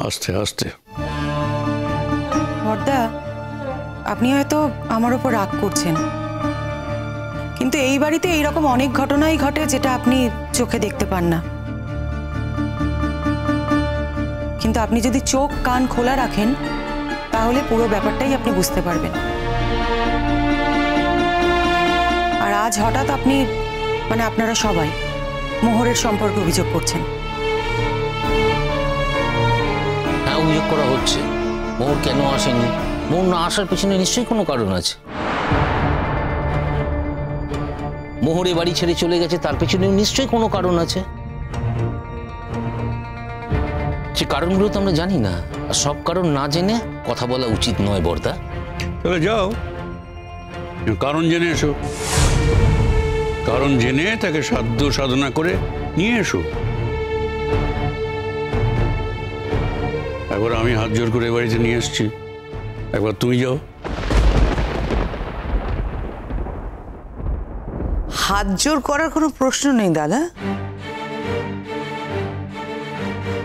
আস্তে আস্তে। বড়দা, আপনি হয়তো আমার উপর রাগ করছেন, কিন্তু এই বাড়িতে এইরকম অনেক ঘটনাই ঘটে যেটা আপনি চোখে দেখতে পান না। কিন্তু আপনি যদি চোখ কান খোলা রাখেন তাহলে পুরো ব্যাপারটাই আপনি বুঝতে পারবেন। আর আজ হঠাৎ আপনি আপনারা সবাই মোহরের সম্পর্কে অভিযোগ করছেন। হ্যাঁ, অভিযোগ করা হচ্ছে। মোহর কেন আসেনি? মোহর না আসার পেছনে নিশ্চয়ই কোনো কারণ আছে। মোহর এ বাড়ি ছেড়ে চলে গেছে, তার পেছনেও নিশ্চয়ই কোনো কারণ আছে। সে কারণগুলো তো আমরা জানি না, আর সব কারণ না জেনে কথা বলা উচিত নয় বর্দা। তাহলে যাও, কারণ জেনে এসো, কারণ জেনে তাকে সাধ্য সাধনা করে নিয়ে এসো। একবার আমি হাত জোর করে এ বাড়িতে নিয়ে এসছি, একবার তুমি যাও। হাত জোর করার কোনো প্রশ্ন নেই দাদা,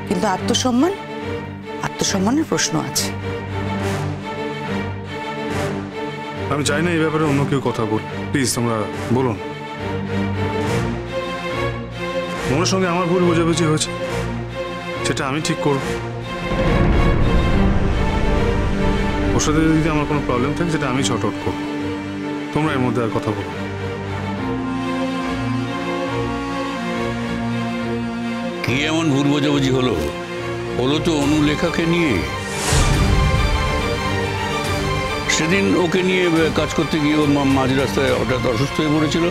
কিন্তু আত্মসম্মানের প্রশ্ন আছে। আমি চাই না এই ব্যাপারে অন্য কেউ কথা বল। প্লিজ তোমরা বলুন। মোহনের সঙ্গে আমার ভুল বোঝাবুঝি হয়েছে, সেটা আমি ঠিক করব। ওর সাথে যদি আমার কোনো প্রবলেম থাকে সেটা আমি শর্ট আউট করব। তোমরা এর মধ্যে আর কথা বলো। কি এমন ভুল বোঝাবুঝি হলো? হলো তো অনুলেখাকে নিয়ে। সেদিন ওকে নিয়ে কাজ করতে গিয়ে ও মাঝ রাস্তায় হঠাৎ অসুস্থ হয়ে পড়েছিল,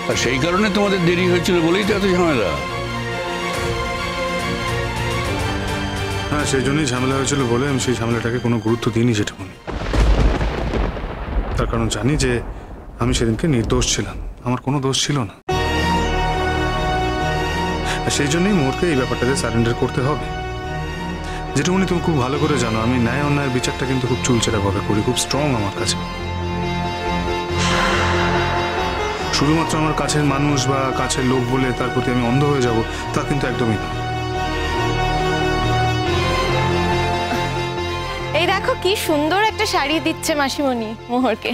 আর সেই কারণে তোমাদের দেরি হয়েছিল বলেই তো এত ঝামেলা। হ্যাঁ, সেই জন্যই ঝামেলা হয়েছিল বলে আমি সেই ঝামেলাটাকে কোনো গুরুত্ব দিইনি সেটুকুনি। তার কারণ জানি যে আমি সেদিনকে নির্দোষ ছিলাম, আমার কোনো দোষ ছিল না। আর সেই জন্যই মোরকে এই ব্যাপারটাতে সারেন্ডার করতে হবে। যেটুকুনি তুমি খুব ভালো করে জানো, আমি ন্যায় অন্যায়ের বিচারটা কিন্তু খুব চুলচেরাভাবে করি, খুব স্ট্রং আমার কাছে। শুধুমাত্র আমার কাছের মানুষ বা কাছের লোক বলে তার প্রতি আমি অন্ধ হয়ে যাব, তা কিন্তু একদমই না। এই দেখো কি সুন্দর একটা শাড়ি দিচ্ছে মাসিমণি মোহরকে।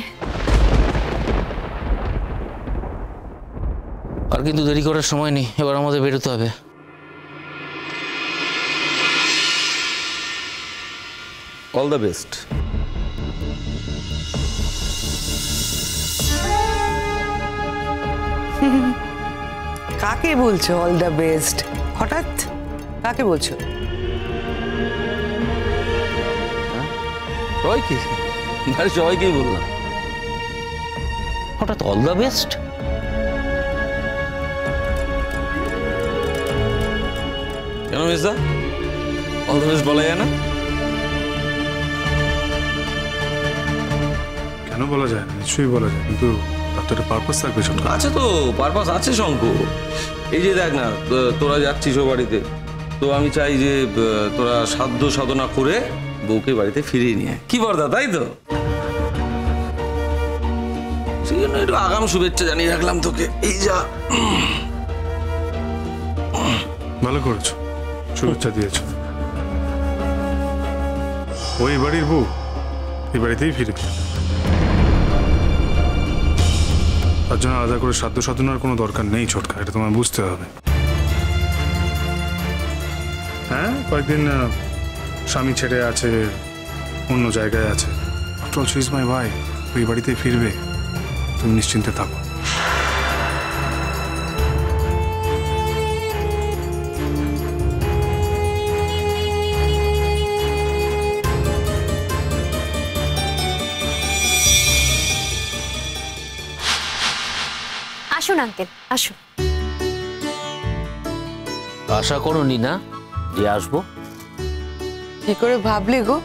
আর কিন্তু দেরি করার সময় নেই, এবার আমাদের বেরোতে হবে। All the best. কাকে বলছো অল দ্য বেস্ট? হঠাৎ কাকে বলছো? সবাইকে, সবাইকেই বললাম। হঠাৎ অল দ্য বেস্ট? কেন মির্জা, অল দ্য বেস্ট বলা যায় না? কেন বলা যায় না? নিশ্চয়ই বলা যায়, কিন্তু তার তো একটা পারপাস থাকবে। আছে তো, পারপাস আছে শঙ্কু। এই যে দেখ না, তোরা যাচ্ছিস ও বাড়িতে, তো আমি চাই যে তোরা সাধ্য সাধনা করে বউকে বাড়িতে ফিরিয়ে নিয়ে, কি বর্দা, তাই তো? সেই জন্য একটু আগাম শুভেচ্ছা জানিয়ে রাখলাম তোকে। এই যা, ভালো করেছো, শুভেচ্ছা দিয়েছো। ওই বাড়ির বউ এই বাড়িতেই ফিরবে, তার জন্য আলাদা করে সাধ্য সাধনার কোনো দরকার নেই ছোটকা, এটা তোমায় বুঝতে হবে। হ্যাঁ, কয়েকদিন স্বামী ছেড়ে আছে, অন্য জায়গায় আছে, after all she is my wife. ওই বাড়িতেই ফিরবে, তুমি নিশ্চিন্তে থাকো। আসুন আঙ্কেল, আসুন। আশা করোনি না যে আসবো? কি করে ভাবলে গো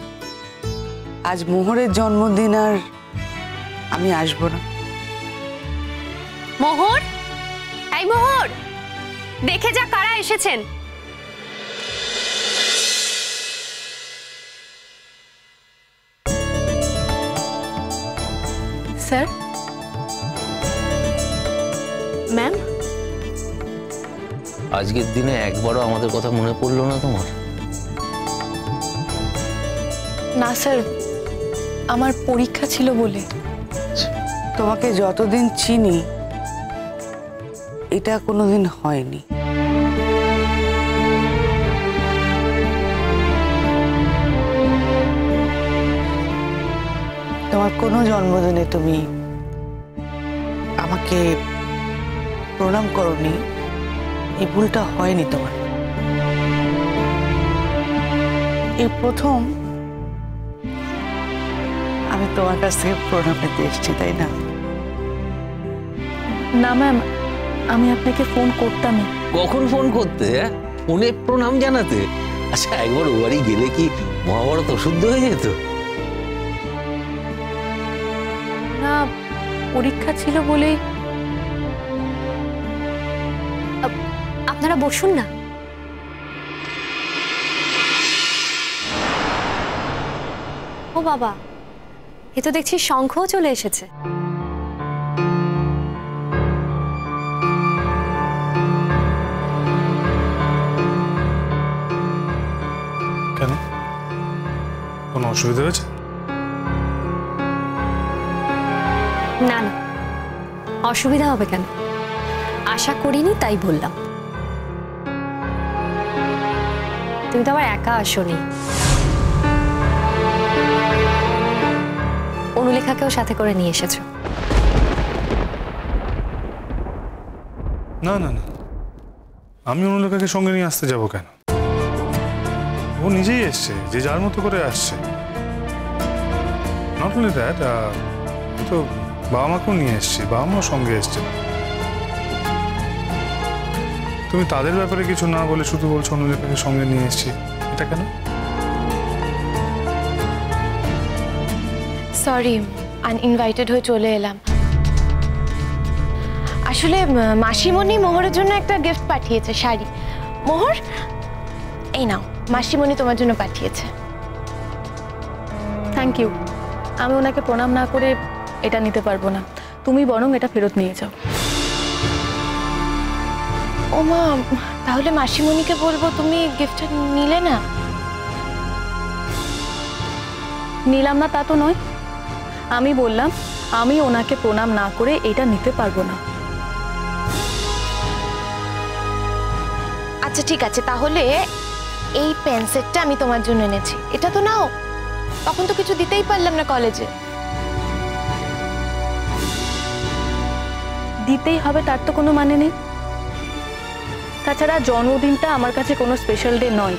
আজ মোহরের জন্মদিন আর আমি আসবো না? মোহর, এই মোহর, দেখে যা কারা এসেছেন। স্যার, ম্যাম, আজকের দিনে একবারও আমাদের কথা মনে পড়লো না তোমার? না স্যার, আমার পরীক্ষা ছিল বলে। তোমাকে যতদিন চিনি এটা কোনোদিন হয়নি। তোমার কোনো জন্মদিনে তুমি আমাকে প্রণাম করনি, এই ভুলটা হয়নি তোমার। এই প্রথম আমি তোমার কাছ থেকে প্রণাম পেতে এসেছি, তাই না? না ম্যাম, আমি আপনাকে ফোন করতামই। কখন ফোন করতে? ফোনে প্রণাম জানাতে? আচ্ছা, একবার ও বাড়ি গেলে কি মহাভারত অশুদ্ধ হয়ে যেত? না, পরীক্ষা ছিল বলেই। আপনারা বসুন না। ও বাবা, এ তো দেখছি শঙ্খও চলে এসেছে। কেন, কোনো অসুবিধা হয়েছে? না না, অসুবিধা হবে কেন? আশা করিনি, তাই বললাম। তুমি তো আবার একা আসোনি, অনুলেখাকেও সাথে করে নিয়ে এসেছো। না না না, আমি অনুলেখাকে সঙ্গে নিয়ে আসতে যাব কেন? ও নিজেই এসছে, যে যার মতো করে আসছে। নট অনলি দ্যাট, তো বাবা মাকেও নিয়ে এসছি, বাবা মাও সঙ্গে এসছে। তুমি তাদের ব্যাপারে কিছু না বলে শুধু বলছো অনুলেখাকে সঙ্গে নিয়ে এসছি, এটা কেন? সরি, আনইনভাইটেড হয়ে চলে এলাম। আসলে মাসিমণি মোহরের জন্য একটা গিফট পাঠিয়েছে, শাড়ি। মোহর, এই নাও, মাসিমণি তোমার জন্য পাঠিয়েছে। Thank you. আমি ওনাকে প্রণাম না করে এটা নিতে পারবো না, তুমি বরং এটা ফেরত নিয়ে যাও। ও মা, তাহলে মাসিমণিকে বলবো তুমি গিফটটা নিলে না? নিলাম না তা তো নয়, আমি বললাম আমি ওনাকে প্রণাম না করে এটা নিতে পারবো না। আচ্ছা ঠিক আছে, তাহলে এই পেন সেটটা আমি তোমার জন্য এনেছি, এটা তো নাও। তখন তো কিছু দিতেই পারলাম না কলেজে। দিতেই হবে তার তো কোনো মানে নেই। তাছাড়া জন্মদিনটা আমার কাছে কোনো স্পেশাল ডে নয়।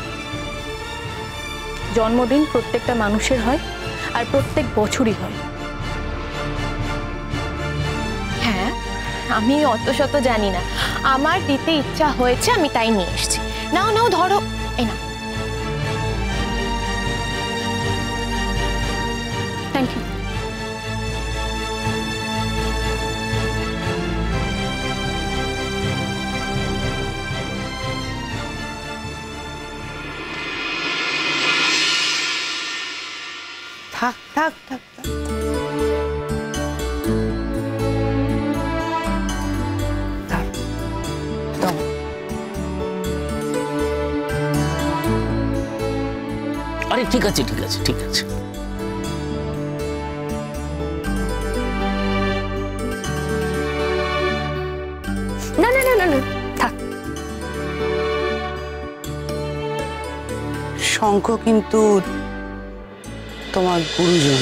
জন্মদিন প্রত্যেকটা মানুষের হয়, আর প্রত্যেক বছরই হয়। হ্যাঁ, আমি অত শত জানি না, আমার দিতে ইচ্ছা হয়েছে, আমি তাই নিয়ে এসেছি। নাও নাও, ধরো, এই নাও। Thank you. থাক থাক থাক থাক। আরে ঠিক আছে, ঠিক আছে, ঠিক আছে। না না না না না, থাক। শঙ্খ কিন্তু তোমার গুরুজন।